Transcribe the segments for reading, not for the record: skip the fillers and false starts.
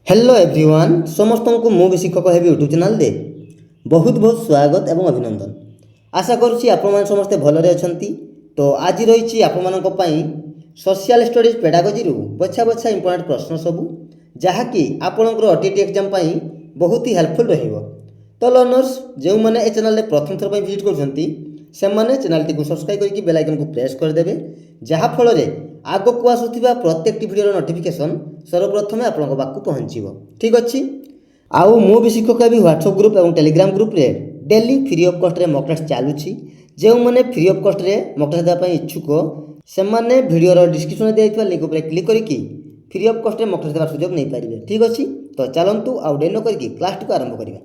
Hello everyone समस्त को मु भी शिक्षक हेबी यूट्यूब चैनल दे बहुत बहुत स्वागत एवं अभिनंदन। आशा करुँची आपण समस्ते भलरे अछंती। तो आज रही आपण सोशल स्टडीज पेडागोजी बछा बछा इंपोर्टेंट प्रश्न सबू जहाँकि आपणकर ओटीटी एग्जाम बहुत ही हेल्पफुल रहिबो। तो लर्नर्स जो मैंने ए चैनल प्रथम थर विजिट कर चैनल टी सब्सक्राइब करके बेल आइकन को प्रेस करदेवे जहाँफल आग को आसुवा प्रत्येक वीडियो नोटिफिकेशन सर्वप्रथमे आपण पाक पहुँचो। ठीक अच्छे आउ मु भी शिक्षक भी व्हाट्सएप ग्रुप और टेलीग्राम ग्रुप रे डेली फ्री ऑफ कॉस्ट रे मॉक टेस्ट चलुची। जो मैंने फ्री ऑफ कॉस्ट रे मॉक टेस्ट देवाई इच्छुक से मैंने वीडियो डिस्क्रिप्शन दिया लिंक पर क्लिक करके फ्री ऑफ कॉस्ट रे मॉक टेस्ट देवार सुजोग नहीं पारे। ठीक अच्छे तो चलतु आउ डेरी न करके क्लास को आरंभ करवा।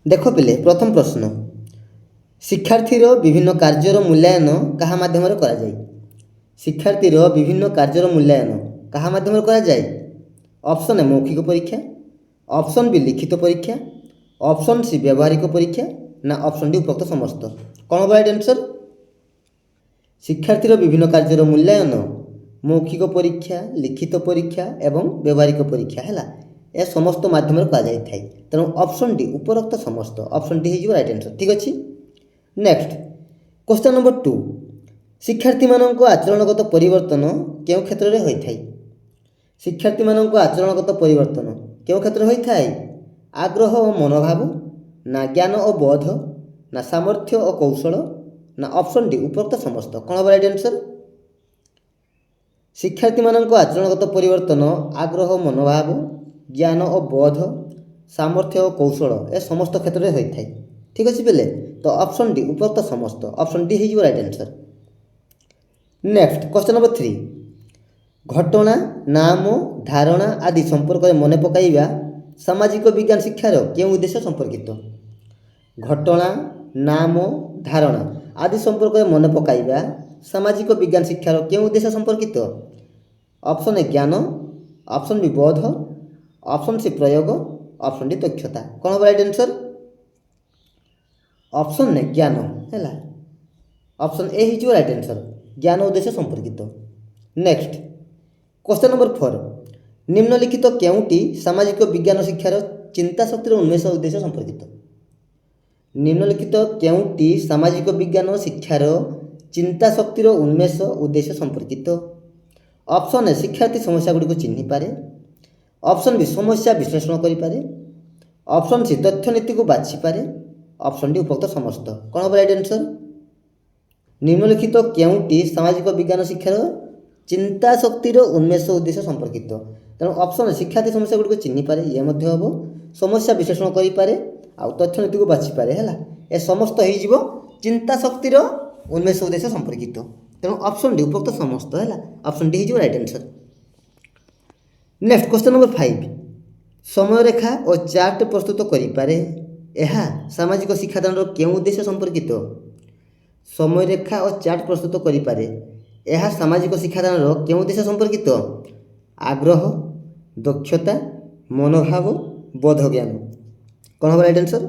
देख पिले प्रथम प्रश्न शिक्षार्थीर विभिन्न कार्यर मूल्यांकन क्या माध्यम करा जाए। शिक्षार्थीर विभिन्न कार्यर मूल्यांकन क्या माध्यम करा जाए। ऑप्शन ए मौखिक परीक्षा, ऑप्शन बी लिखित परीक्षा, ऑप्शन सी व्यावहारिक परीक्षा ना ऑप्शन डी उपरोक्त समस्त। कौन राइट आंसर। शिक्षार्थीर विभिन्न कार्यर मूल्यांकन मौखिक परीक्षा, लिखित परीक्षा एवं व्यावहारिक परीक्षा है ए समस्त माध्यम करा जाए। तेणु ऑप्शन डी उपरोक्त समस्त ऑप्शन डी हो राइट आंसर। ठीक अच्छे नेक्स्ट क्वेश्चन नंबर 2 शिक्षार्थी मानक आचरणगत परिवर्तन क्यों क्षेत्र में होता है। शिक्षार्थी मानक आचरणगत परिवर्तन क्यों क्षेत्र में होता है। आग्रह और मनोभाव ना ज्ञान और बोध ना सामर्थ्य और कौशल ना ऑप्शन डी उपरोक्त समस्त। कौन हम राइट आंसर। शिक्षार्थी मानक आचरणगत परिवर्तन आग्रह मनोभाव ज्ञान और बोध सामर्थ्य और कौशल ए समस्त क्षेत्र में होता है। ठीक अच्छे पहले तो ऑप्शन डी उपरोक्त समस्त ऑप्शन डी हो right answer. Next question number 3 घटना नाम धारणा आदि संपर्क में मन पकाइबा सामाजिक विज्ञान शिक्षार क्यों उद्देश्य संपर्कित। घटना नाम धारणा आदि संपर्क में मन पकाइबा सामाजिक विज्ञान शिक्षार क्यों उद्देश्य संपर्कित। ऑप्शन ए ज्ञान, ऑप्शन बी बोध, ऑप्शन सी प्रयोग, ऑप्शन डी दक्षता। कौन हम राइट आंसर। ऑप्शन ने ज्ञान है ऑप्शन ए हो राइट आंसर ज्ञान उद्देश्य संपर्कित। नेक्स्ट क्वेश्चन नंबर 4 निम्नलिखित केउटी सामाजिक विज्ञान शिक्षार चिंता शक्तिर उन्मेष उद्देश्य संपर्कित। निम्नलिखित केउटी सामाजिक विज्ञान शिक्षार चिंता शक्तिर उन्मेष उद्देश्य संपर्कित। ऑप्शन ए शिक्षार्थी समस्या गुड़ी को चिन्ह पारे, ऑप्शन बी समस्या विश्लेषण करें, ऑप्शन सी तथ्य नीति को बाछि पारे, ऑप्शन डी उपरोक्त समस्त। कौन हम राइट आंसर। निम्नलिखित केउटी सामाजिक विज्ञान शिक्षार चिंता शक्तिर उन्मेष उद्देश्य संपर्कित। तेणु ऑप्शन शिक्षार्थी समस्या गुड़ी को चिन्ह पारे ये हम समस्या विश्लेषण करें आउ तथ्य नीति को बाछि पारे है ए समस्त हो चिंता शक्तिर उन्मेष उद्देश्य संपर्कित। तेणु ऑप्शन डी उपरोक्त समस्त है ऑप्शन डी हो right answer. Next question number 5 समय रेखा और चार्ट प्रस्तुत करें यह सामाजिक शिक्षादान क्यों उद्देश्य संपर्कित। समय रेखा और चार्ट प्रस्तुत करें यह सामाजिक शिक्षादान क्यों उद्देश्य संपर्कित। आग्रह, दक्षता, मनोभाव, बोध ज्ञान। कौन हम राइट आंसर।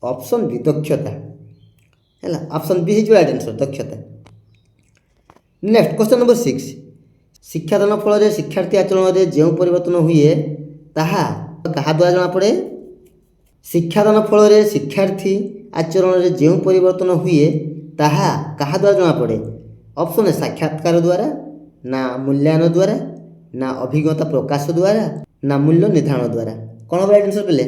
ऑप्शन बी दक्षता है ऑप्शन बी हो राइट आंसर दक्षता। नेक्स्ट क्वेश्चन नंबर 6 शिक्षादान फल शिक्षार्थी आचरण में जो परिवर्तन हुए ताहा क्या द्वारा जना पड़े। शिक्षादान फल शिक्षार्थी आचरण में जो परिवर्तन हुए ताहा क्या द्वारा जना पड़े। ऑप्शन ए साक्षात्कार द्वारा ना मूल्यांकन द्वारा ना अभिज्ञता प्रकाश द्वारा ना मूल्य निर्धारण द्वारा। कौन हम राइट आंसर पहले।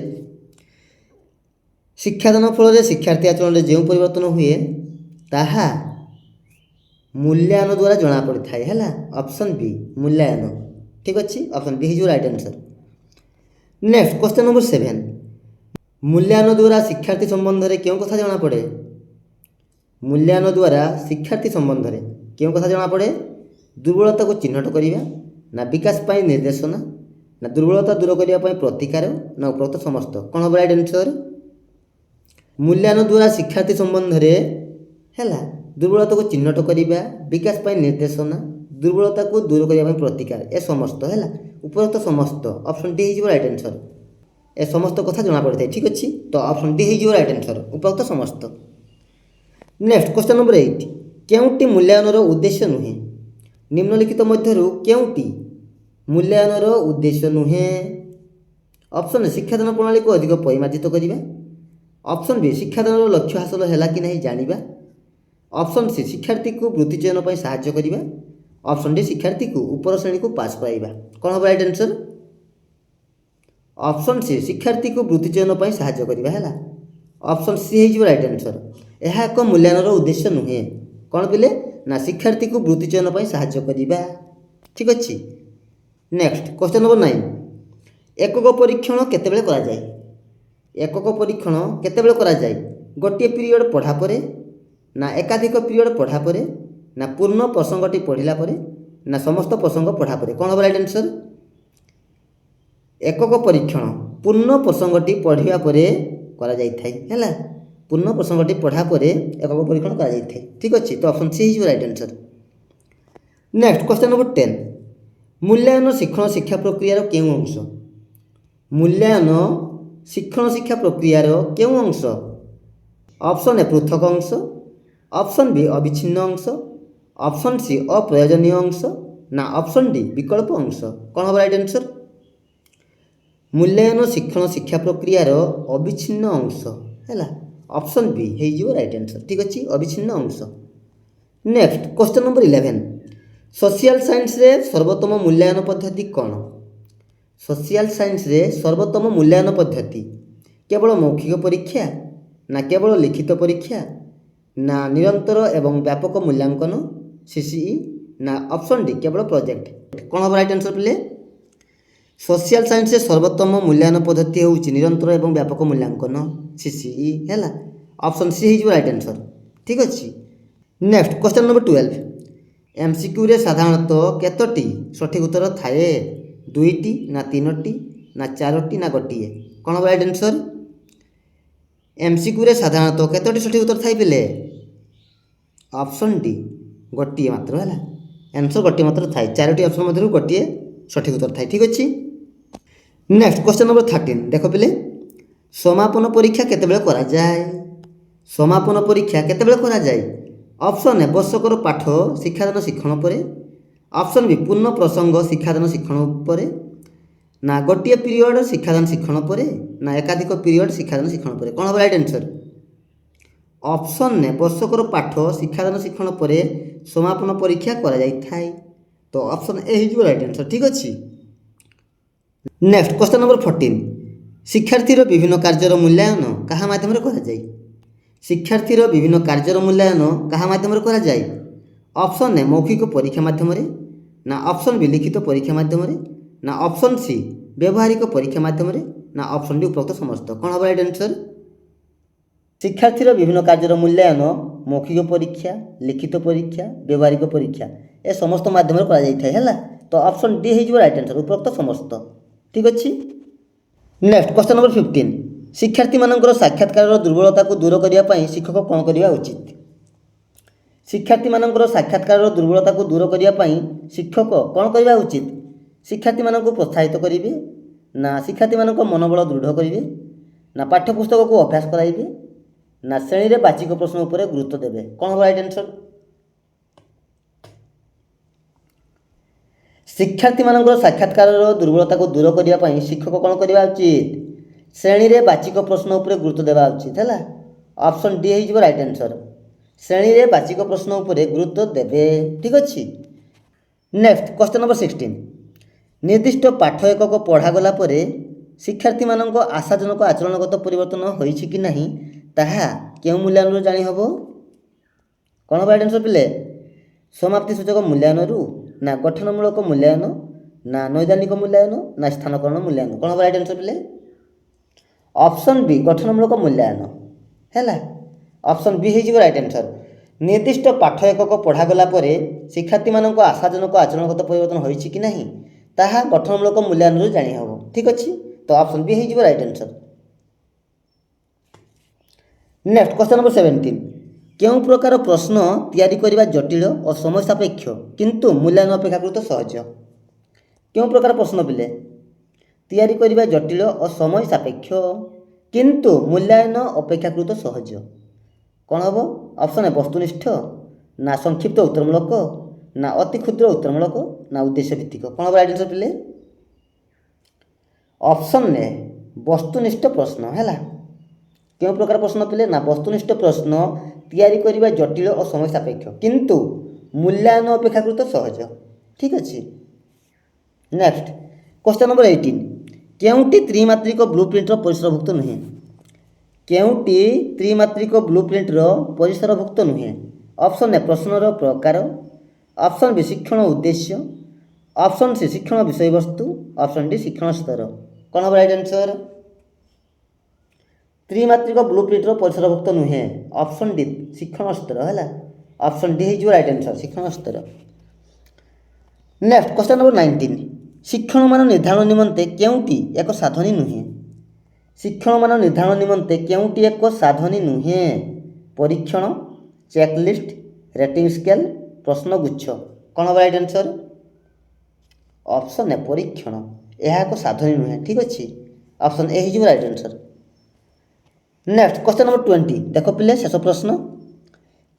शिक्षादान फल शिक्षार्थी आचरण में जो परिवर्तन हुए ताहा मूल्यांकन द्वारा जना पड़ी है ऑप्शन बी मूल्यांकन। ठीक अच्छे ऑप्शन बी हो right answer. Next question number 7 मूल्यांकन द्वारा शिक्षार्थी संबंध में क्यों कथा जना पड़े। मूल्यांकन द्वारा शिक्षार्थी संबंध में क्यों कथा जना पड़े। दुर्बलता को चिन्हट करवा ना विकास पाई निर्देशना ना दुर्बलता दूर करने प्रतिकार ना उपरोक्त समस्त। कौन हम राइट आंसर। मूल्यांकन द्वारा शिक्षार्थी संबंध में है दुर्बलता को चिन्हट करवा विकास पाई निर्देशना दुर्बलता को दूर करने प्रतिकार ए समस्त है उपरोक्त समस्त ऑप्शन डी हो राइट आंसर ए समस्त कथा जना पड़ता है। ठीक अच्छे तो ऑप्शन डी हो राइट आंसर उपरोक्त समस्त। नेक्स्ट क्वेश्चन नंबर 8 केउटी मूल्यांकन उद्देश्य नुहे। निम्नलिखित मध्यरु केउटी ମୂଲ୍ୟାୟନର ଉଦ୍ଦେଶ୍ୟ ନୁହେଁ। ଅପସନ୍ ଏ ଶିକ୍ଷାଦାନ ପ୍ରଣାଳୀକୁ ଅଧିକ ପରିମାର୍ଜିତ କରିବା। ଅପସନ୍ ବି ଶିକ୍ଷାଦାନର ଲକ୍ଷ୍ୟ ହାସଲ ହେଲା କି ନାହିଁ ଜାଣିବା। ଅପସନ୍ ସି ଶିକ୍ଷାର୍ଥୀକୁ ବୃତ୍ତି ଚୟନ ପାଇଁ ସାହାଯ୍ୟ କରିବା। ଅପସନ୍ ଡି ଶିକ୍ଷାର୍ଥୀକୁ ଉପର ଶ୍ରେଣୀକୁ ପାସ୍ କରାଇବା। କ'ଣ ହେବ ରାଇଟ୍ ଆନ୍ସର୍? ଅପସନ୍ ସି ଶିକ୍ଷାର୍ଥୀକୁ ବୃତ୍ତି ଚୟନ ପାଇଁ ସାହାଯ୍ୟ କରିବା ହେଲା। ଅପସନ୍ ସି ହେଇଯିବ ରାଇଟ୍ ଆନ୍ସର୍। ଏହା ଏକ ମୂଲ୍ୟାୟନର ଉଦ୍ଦେଶ୍ୟ ନୁହେଁ। କ'ଣ ପିଲେ? ନା ଶିକ୍ଷାର୍ଥୀକୁ ବୃତ୍ତି ଚୟନ ପାଇଁ ସାହାଯ୍ୟ କରିବା। ଠିକ୍ ଅଛି। ନେକ୍ସଟ କ୍ୱେଶ୍ଚନ୍ ନମ୍ବର 9, ଏକକ ପରୀକ୍ଷଣ କେତେବେଳେ କରାଯାଏ? ଏକକ ପରୀକ୍ଷଣ କେତେବେଳେ କରାଯାଏ? ଗୋଟିଏ ପିରିୟଡ଼ ପଢ଼ା ପରେ, ନା ଏକାଧିକ ପିରିୟଡ଼ ପଢ଼ା ପରେ, ନା ପୂର୍ଣ୍ଣ ପ୍ରସଙ୍ଗଟି ପଢ଼ିଲା ପରେ, ନା ସମସ୍ତ ପ୍ରସଙ୍ଗ ପଢ଼ା ପରେ? କ'ଣ ହେବ ରାଇଟ୍ ଆନ୍ସର୍? ଏକକ ପରୀକ୍ଷଣ ପୂର୍ଣ୍ଣ ପ୍ରସଙ୍ଗଟି ପଢ଼ିବା ପରେ କରାଯାଇଥାଏ ହେଲା। ପୂର୍ଣ୍ଣ ପ୍ରସଙ୍ଗଟି ପଢ଼ା ପରେ ଏକକ ପରୀକ୍ଷଣ କରାଯାଇଥାଏ। ଠିକ୍ ଅଛି। ତ ଅପସନ୍ ସି ହେଇଯିବ right answer. Next question number 10, ମୂଲ୍ୟାୟନ ଶିକ୍ଷଣ ଶିକ୍ଷା ପ୍ରକ୍ରିୟାର କେଉଁ ଅଂଶ? ମୂଲ୍ୟାୟନ ଶିକ୍ଷଣ ଶିକ୍ଷା ପ୍ରକ୍ରିୟାର କେଉଁ ଅଂଶ? ଅପସନ୍ ଏ ପୃଥକ ଅଂଶ, ଅପସନ୍ ବି ଅବିଚ୍ଛିନ୍ନ ଅଂଶ, ଅପସନ୍ ସି ଅପ୍ରୟୋଜନୀୟ ଅଂଶ, ନା ଅପସନ୍ ଡି ବିକଳ୍ପ ଅଂଶ? କ'ଣ ହେବ ରାଇଟ୍ ଆନ୍ସର୍? ମୂଲ୍ୟାୟନ ଶିକ୍ଷଣ ଶିକ୍ଷା ପ୍ରକ୍ରିୟାର ଅବିଚ୍ଛିନ୍ନ ଅଂଶ ହେଲା। ଅପସନ୍ ବି ହେଇଯିବ ରାଇଟ୍ ଆନ୍ସର୍। ଠିକ୍ ଅଛି, ଅବିଚ୍ଛିନ୍ନ ଅଂଶ। ନେକ୍ସଟ କ୍ୱେଶ୍ଚନ୍ ନମ୍ବର 11, ସୋସିଆଲ ସାଇନ୍ସରେ ସର୍ବୋତ୍ତମ ମୂଲ୍ୟାୟନ ପଦ୍ଧତି କ'ଣ? ସୋସିଆଲ ସାଇନ୍ସରେ ସର୍ବୋତ୍ତମ ମୂଲ୍ୟାୟନ ପଦ୍ଧତି କେବଳ ମୌଖିକ ପରୀକ୍ଷା, ନା କେବଳ ଲିଖିତ ପରୀକ୍ଷା, ନା ନିରନ୍ତର ଏବଂ ବ୍ୟାପକ ମୂଲ୍ୟାଙ୍କନ CCE, ନା ଅପସନ୍ ଡି କେବଳ ପ୍ରୋଜେକ୍ଟ? କ'ଣ ହେବ ରାଇଟ୍ ଆନ୍ସର୍ ପିଲେ? ସୋସିଆଲ ସାଇନ୍ସରେ ସର୍ବୋତ୍ତମ ମୂଲ୍ୟାୟନ ପଦ୍ଧତି ହେଉଛି ନିରନ୍ତର ଏବଂ ବ୍ୟାପକ ମୂଲ୍ୟାଙ୍କନ CCE ହେଲା। ଅପସନ୍ ସି ହେଇଯିବ ରାଇଟ୍ ଆନ୍ସର୍। ଠିକ୍ ଅଛି। ନେକ୍ସଟ କ୍ୱେଶ୍ଚନ୍ ନମ୍ବର 12, MCQରେ ସାଧାରଣତଃ କେତୋଟି ସଠିକ୍ ଉତ୍ତର ଥାଏ? 2ଟି, ନା 3ଟି, ନା 4ଟି, ନା ଗୋଟିଏ? କ'ଣ ହେବ ରାଇଟ୍ ଆନ୍ସର୍? MCQରେ ସାଧାରଣତଃ କେତୋଟି ସଠିକ୍ ଉତ୍ତର ଥାଏ ପିଲେ? ଅପସନ୍ ଡି ଗୋଟିଏ ମାତ୍ର ହେଲା। ଆନ୍ସର୍ ଗୋଟିଏ ମାତ୍ର ଥାଏ। 4ଟି ଅପସନ୍ ମଧ୍ୟରୁ ଗୋଟିଏ ସଠିକ୍ ଉତ୍ତର ଥାଏ। ଠିକ୍ ଅଛି। ନେକ୍ସଟ କ୍ୱେଶ୍ଚନ୍ ନମ୍ବର 13, ଦେଖ ପିଲେ, ସମାପନ ପରୀକ୍ଷା କେତେବେଳେ କରାଯାଏ? ସମାପନ ପରୀକ୍ଷା କେତେବେଳେ କରାଯାଏ? ଅପସନ୍ ଏ ବର୍ଷକର ପାଠ ଶିକ୍ଷାଦାନ ଶିକ୍ଷଣ ପରେ, ଅପସନ୍ ବି ପୂର୍ଣ୍ଣ ପ୍ରସଙ୍ଗ ଶିକ୍ଷାଦାନ ଶିକ୍ଷଣ ଉପରେ, ନା ଗୋଟିଏ ପିରିୟଡ଼ ଶିକ୍ଷାଦାନ ଶିକ୍ଷଣ ପରେ, ନା ଏକାଧିକ ପିରିୟଡ଼ ଶିକ୍ଷାଦାନ ଶିକ୍ଷଣ ପରେ? କ'ଣ ହେବ ରାଇଟ୍ ଆନ୍ସର୍? ଅପସନ୍ ଏ ବର୍ଷକର ପାଠ ଶିକ୍ଷାଦାନ ଶିକ୍ଷଣ ପରେ ସମାପନ ପରୀକ୍ଷା କରାଯାଇଥାଏ। ତ ଅପସନ୍ ଏ ହେଇଯିବ ରାଇଟ୍ ଆନ୍ସର୍। ଠିକ୍ ଅଛି। ନେକ୍ସଟ କ୍ୱେଶ୍ଚନ୍ ନମ୍ବର 14, ଶିକ୍ଷାର୍ଥୀର ବିଭିନ୍ନ କାର୍ଯ୍ୟର ମୂଲ୍ୟାୟନ କାହା ମାଧ୍ୟମରେ କରାଯାଏ? ଶିକ୍ଷାର୍ଥୀର ବିଭିନ୍ନ କାର୍ଯ୍ୟର ମୂଲ୍ୟାୟନ କାହା ମାଧ୍ୟମରେ କରାଯାଏ? ଅପସନ୍ ଏ ମୌଖିକ ପରୀକ୍ଷା ମାଧ୍ୟମରେ, ନା ଅପସନ୍ ବି ଲିଖିତ ପରୀକ୍ଷା ମାଧ୍ୟମରେ, ନା ଅପସନ୍ ସି ବ୍ୟବହାରିକ ପରୀକ୍ଷା ମାଧ୍ୟମରେ, ନା ଅପସନ୍ ଡି ଉପରୋକ୍ତ ସମସ୍ତ? କ'ଣ ହେବ ରାଇଟ୍ ଆନ୍ସର୍? ଶିକ୍ଷାର୍ଥୀର ବିଭିନ୍ନ କାର୍ଯ୍ୟର ମୂଲ୍ୟାୟନ ମୌଖିକ ପରୀକ୍ଷା, ଲିଖିତ ପରୀକ୍ଷା, ବ୍ୟବହାରିକ ପରୀକ୍ଷା ଏ ସମସ୍ତ ମାଧ୍ୟମରେ କରାଯାଇଥାଏ ହେଲା। ତ ଅପସନ୍ ଡି ହେଇଯିବ ରାଇଟ୍ ଆନ୍ସର୍, ଉପରୋକ୍ତ ସମସ୍ତ। ଠିକ୍ ଅଛି। ନେକ୍ସଟ କ୍ୱେଶ୍ଚନ୍ ନମ୍ବର 15, ଶିକ୍ଷାର୍ଥୀମାନଙ୍କର ସାକ୍ଷାତକାରର ଦୁର୍ବଳତାକୁ ଦୂର କରିବା ପାଇଁ ଶିକ୍ଷକ କ'ଣ କରିବା ଉଚିତ? ଶିକ୍ଷାର୍ଥୀମାନଙ୍କର ସାକ୍ଷାତକାରର ଦୁର୍ବଳତାକୁ ଦୂର କରିବା ପାଇଁ ଶିକ୍ଷକ କ'ଣ କରିବା ଉଚିତ? ଶିକ୍ଷାର୍ଥୀମାନଙ୍କୁ ପ୍ରୋତ୍ସାହିତ କରିବେ, ନା ଶିକ୍ଷାର୍ଥୀମାନଙ୍କ ମନୋବଳ ଦୃଢ଼ କରିବେ, ନା ପାଠ୍ୟପୁସ୍ତକକୁ ଅଭ୍ୟାସ କରାଇବେ, ନା ଶ୍ରେଣୀରେ ବାଚିକ ପ୍ରଶ୍ନ ଉପରେ ଗୁରୁତ୍ୱ ଦେବେ? କ'ଣ ହେବ ରାଇଟ୍ ଆନ୍ସର୍? ଶିକ୍ଷାର୍ଥୀମାନଙ୍କର ସାକ୍ଷାତକାରର ଦୁର୍ବଳତାକୁ ଦୂର କରିବା ପାଇଁ ଶିକ୍ଷକ କ'ଣ କରିବା ଉଚିତ? ଶ୍ରେଣୀରେ ବାଚିକ ପ୍ରଶ୍ନ ଉପରେ ଗୁରୁତ୍ୱ ଦେବା ଉଚିତ ହେଲା। ଅପସନ୍ ଡି ହେଇଯିବ ରାଇଟ୍ ଆନ୍ସର୍। ଶ୍ରେଣୀରେ ବାଚିକ ପ୍ରଶ୍ନ ଉପରେ ଗୁରୁତ୍ୱ ଦେବେ। ଠିକ୍ ଅଛି। ନେକ୍ସଟ କ୍ୱେଶ୍ଚନ୍ ନମ୍ବର 16, ନିର୍ଦ୍ଦିଷ୍ଟ ପାଠ ଏକକ ପଢ଼ାଗଲା ପରେ ଶିକ୍ଷାର୍ଥୀମାନଙ୍କ ଆଶାଜନକ ଆଚରଣଗତ ପରିବର୍ତ୍ତନ ହୋଇଛି କି ନାହିଁ ତାହା କେଉଁ ମୂଲ୍ୟାୟନରୁ ଜାଣି ହେବ? କ'ଣ ହେବ ରାଇଟ୍ ଆନ୍ସର୍ ପିଲେ? ସମାପ୍ତି ସୂଚକ ମୂଲ୍ୟାୟନରୁ, ନା ଗଠନମୂଳକ ମୂଲ୍ୟାୟନ, ନା ନୈଦାନିକ ମୂଲ୍ୟାୟନ, ନା ସ୍ଥାନକରଣ ମୂଲ୍ୟାୟନ? କ'ଣ ହେବ ରାଇଟ୍ ଆନ୍ସର୍ ପିଲେ? ଅପସନ୍ ବି ଗଠନମୂଳକ ମୂଲ୍ୟାୟନ ହେଲା। ଅପସନ୍ ବି ହେଇଯିବ ରାଇଟ୍ ଆନ୍ସର୍। ନିର୍ଦ୍ଦିଷ୍ଟ ପାଠ ଏକକ ପଢ଼ାଗଲା ପରେ ଶିକ୍ଷାର୍ଥୀମାନଙ୍କ ଆଶାଜନକ ଆଚରଣଗତ ପରିବର୍ତ୍ତନ ହୋଇଛି କି ନାହିଁ ତାହା ଗଠନମୂଳକ ମୂଲ୍ୟାୟନରୁ ଜାଣି ହେବ। ଠିକ୍ ଅଛି। ତ ଅପସନ୍ ବି ହେଇଯିବ right answer. Next question number 17, କେଉଁ ପ୍ରକାର ପ୍ରଶ୍ନ ତିଆରି କରିବା ଜଟିଳ ଓ ସମୟ ସାପେକ୍ଷ କିନ୍ତୁ ମୂଲ୍ୟାୟନ ଅପେକ୍ଷାକୃତ ସହଜ? କେଉଁ ପ୍ରକାର ପ୍ରଶ୍ନ ପିଲେ ତିଆରି କରିବା ଜଟିଳ ଓ ସମୟ ସାପେକ୍ଷ କିନ୍ତୁ ମୂଲ୍ୟାୟନ ଅପେକ୍ଷାକୃତ ସହଜ? କ'ଣ ହେବ? ଅପସନ୍ ଏ ବସ୍ତୁନିଷ୍ଠ, ନା ସଂକ୍ଷିପ୍ତ ଉତ୍ତରମୂଳକ, ନା ଅତି କ୍ଷୁଦ୍ର ଉତ୍ତରମୂଳକ ନା ଉଦ୍ଦେଶ୍ୟ ଭିତ୍ତିକ? କ'ଣ ହେବ ରାଇଟ୍ ଆନ୍ସର୍ ପିଲେ? ଅପସନ୍ ଏ ବସ୍ତୁନିଷ୍ଠ ପ୍ରଶ୍ନ ହେଲା। କେଉଁ ପ୍ରକାର ପ୍ରଶ୍ନ ପିଲେ? ନା ବସ୍ତୁନିଷ୍ଠ ପ୍ରଶ୍ନ ତିଆରି କରିବା ଜଟିଳ ଓ ସମୟ ସାପେକ୍ଷ କିନ୍ତୁ ମୂଲ୍ୟାୟନ ଅପେକ୍ଷାକୃତ ସହଜ। ଠିକ୍ ଅଛି। ନେକ୍ସଟ କ୍ୱେଶ୍ଚନ୍ ନମ୍ବର 18 କେଉଁଟି ତ୍ରିମାତ୍ରିକ ବ୍ଲୁ ପ୍ରିଣ୍ଟର ପରିସରଭୁକ୍ତ ନୁହେଁ? କେଉଁଟି ତ୍ରିମାତ୍ରିକ ବ୍ଲୁ ପ୍ରିଣ୍ଟର ପରିସରଭୁକ୍ତ ନୁହେଁ? ଅପସନ୍ ଏ ପ୍ରଶ୍ନର ପ୍ରକାର, ଅପସନ୍ ବି ଶିକ୍ଷଣ ଉଦ୍ଦେଶ୍ୟ, ଅପସନ୍ ସି ଶିକ୍ଷଣ ବିଷୟବସ୍ତୁ, ଅପସନ୍ ଡି ଶିକ୍ଷଣ ସ୍ତର। କ'ଣ ହେବ ରାଇଟ୍ ଆନ୍ସର୍? ତ୍ରିମାତ୍ରିକ ବ୍ଲୁ ପ୍ରିଣ୍ଟର ପରିସରଭୁକ୍ତ ନୁହେଁ ଅପସନ୍ ଡି ଶିକ୍ଷଣ ସ୍ତର ହେଲା। ଅପସନ୍ ଡି ହେଇଯିବ ରାଇଟ୍ ଆନ୍ସର୍ ଶିକ୍ଷଣ ସ୍ତର। ନେକ୍ସଟ କ୍ୱେଶ୍ଚନ୍ ନମ୍ବର 19 ଶିକ୍ଷଣମାନ ନିର୍ଦ୍ଧାରଣ ନିମନ୍ତେ କେଉଁଟି ଏକ ସାଧନୀ ନୁହେଁ? ଶିକ୍ଷଣମାନ ନିର୍ଦ୍ଧାରଣ ନିମନ୍ତେ କେଉଁଟି ଏକ ସାଧନୀ ନୁହେଁ? ପରୀକ୍ଷଣ, ଚେକଲିଷ୍ଟ, ରେଟିଂ ସ୍କେଲ୍, ପ୍ରଶ୍ନଗୁଚ୍ଛ। କ'ଣ ହେବ ରାଇଟ୍ ଆନ୍ସର୍? ଅପସନ୍ ଏ ପରୀକ୍ଷଣ, ଏହା ଏକ ସାଧନୀ ନୁହେଁ। ଠିକ୍ ଅଛି। ଅପସନ୍ ଏ ହେଇଯିବ right answer. Next question number 20 ଦେଖ ପିଲେ ଶେଷ ପ୍ରଶ୍ନ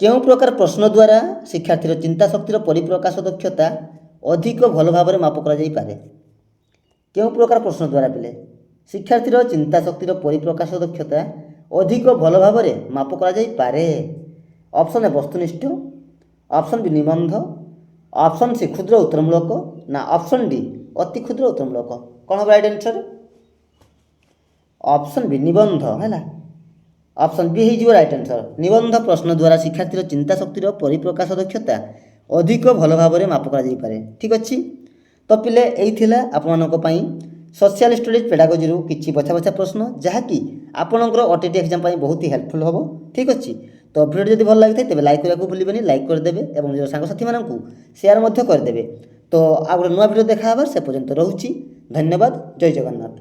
କେଉଁ ପ୍ରକାର ପ୍ରଶ୍ନ ଦ୍ୱାରା ଶିକ୍ଷାର୍ଥୀର ଚିନ୍ତାଶକ୍ତିର ପରିପ୍ରକାଶ ଦକ୍ଷତା ଅଧିକ ଭଲ ଭାବରେ ମାପ କରାଯାଇପାରେ? କେଉଁ ପ୍ରକାର ପ୍ରଶ୍ନ ଦ୍ୱାରା ପିଲେ ଶିକ୍ଷାର୍ଥୀର ଚିନ୍ତାଶକ୍ତିର ପରିପ୍ରକାଶ ଦକ୍ଷତା ଅଧିକ ଭଲ ଭାବରେ ମାପ କରାଯାଇପାରେ? ଅପସନ୍ ଏ ବସ୍ତୁନିଷ୍ଠ, ଅପସନ୍ ବି ନିବନ୍ଧ, ଅପସନ୍ ସି କ୍ଷୁଦ୍ର ଉତ୍ତରମୂଳକ ନା ଅପସନ୍ ଡି ଅତି କ୍ଷୁଦ୍ର ଉତ୍ତରମୂଳକ? କ'ଣ ହେବ ରାଇଟ୍ ଆନ୍ସର୍? ଅପସନ୍ ବି ନିବନ୍ଧ ହେଲା। ଅପସନ୍ ବି ହେଇଯିବ ରାଇଟ୍ ଆନ୍ସର୍। ନିବନ୍ଧ ପ୍ରଶ୍ନ ଦ୍ୱାରା ଶିକ୍ଷାର୍ଥୀର ଚିନ୍ତାଶକ୍ତିର ପରିପ୍ରକାଶ ଦକ୍ଷତା ଅଧିକ ଭଲ ଭାବରେ ମାପ କରାଯାଇପାରେ। ଠିକ୍ ଅଛି। ତ ପିଲେ ଏଇ ଥିଲା ଆପଣମାନଙ୍କ ପାଇଁ ସୋସିଆଲ ଷ୍ଟଡିଜ୍ ପେଡାଗୋଜିରୁ କିଛି ବଛା ବଛା ପ୍ରଶ୍ନ ଯାହାକି ଆପଣଙ୍କର OTT ଏକ୍ଜାମ୍ ପାଇଁ ବହୁତ ହି ହେଲ୍ପଫୁଲ୍ ହେବ। ଠିକ୍ ଅଛି। ତ ଭିଡ଼ିଓ ଯଦି ଭଲ ଲାଗିଥାଏ ତେବେ ଲାଇକ୍ କରିବାକୁ ଭୁଲିବେନି, ଲାଇକ୍ କରିଦେବେ ଏବଂ ନିଜ ସାଙ୍ଗସାଥିମାନଙ୍କୁ ସେୟାର ମଧ୍ୟ କରିଦେବେ। ତ ଆଉ ଗୋଟେ ନୂଆ ଭିଡ଼ିଓ ଦେଖା ହେବା, ସେ ପର୍ଯ୍ୟନ୍ତ ରହୁଛି। ଧନ୍ୟବାଦ। ଜୟ ଜଗନ୍ନାଥ।